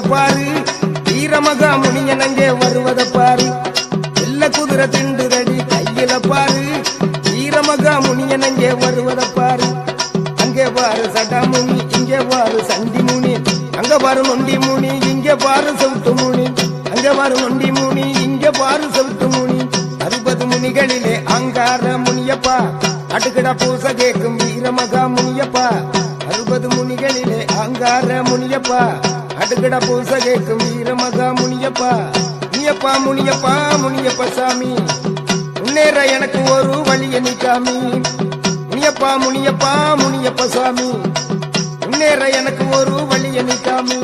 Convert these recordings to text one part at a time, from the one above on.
பாரு, வீரமகா முனியன் அங்கே வருவத பாரு. வெள்ள குதிரை திண்டுதடி கையில பாரு, வீரமகா முனியன் அங்கே வருவத பாரு. அங்கே பாரு சடாமுனி, இங்கே பாரு சண்டி முனி, அங்க பாரு நொண்டி முனி, இங்கே பாரு செவுட்டு முனி. அங்க பாரு நொண்டி முனி, இங்கே பாரு செவுட்டு முனி. 60 முனிகளிலே அங்கார முனியப்பா, அடுக்கடா பூச கேட்கும் வீரமகா முனியப்பா. 60 முனிகளிலே அங்கார முனியப்பா, அடுக்கடா பூச கேட்கும் வீரமகா முனியப்பா. முனியப்பா முனியப்பா முனியப்ப சாமி, முன்னேற எனக்கு ஒரு வழிய நிக்காமி. முனியப்பா முனியப்பா முனியப்ப சாமி, முன்னேற எனக்கு ஒரு வழிய நிக்காமி.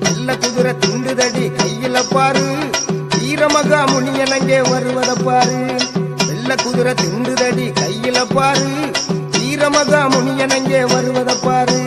வெள்ள குதிரை திண்டுதடி கையில பாரு, வீரமகா முனியன் அங்கே வருவத பாரு. வெள்ள குதிரை திண்டுதடி கையில பாரு, வீரமகா முனியன் அங்கே வருவத பாரு.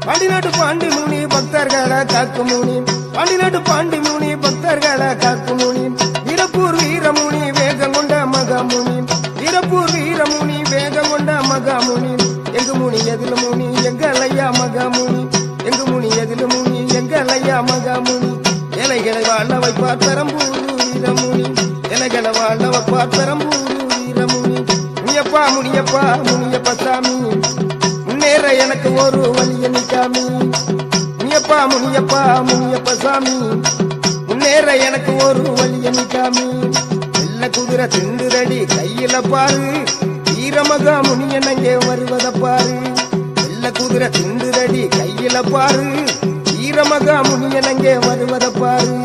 பாண்டிநாட்டு பாண்டி முனி பக்தர்களை காக்கும் முனி, பாண்டிநாட்டு பாண்டி முனி பக்தர்களை காக்கும் முனி. வீரப்பூர் வீரமுனி வேகம் கொண்ட மகாமுனி, வீரப்பூர் வீரமுனி வேகம் கொண்ட மகாமுனி. எங்கு முனி எதில் முனி எங்கள் ஐயா மகாமுனி, எங்கு முனி எதில் முனி எங்கள் ஐயா மகாமுனி. இலைகளை வாழ வைப்பார் பெரம்பூர் வீரமுனி, இலைகளை வாழ வைப்பார் பெரம்பூர் வீரமுனி. முனியப்பா முனியப்பா முனியப்ப சாமி, முன்னேற எனக்கு ஒரு வழிய நிக்காமி. முனியப்பா முனியப்பா முனியப்ப சாமி, முன்னேற எனக்கு ஒரு வழிய நிக்காமி. வெள்ள குதிரை திண்டுதடி கையில பாரு, வீரமகா முனியன் அங்கே வருவத பாரு. வெள்ள குதிரை திண்டுதடி கையில பாரு, வீரமகா முனியன் அங்கே வருவத பாரு.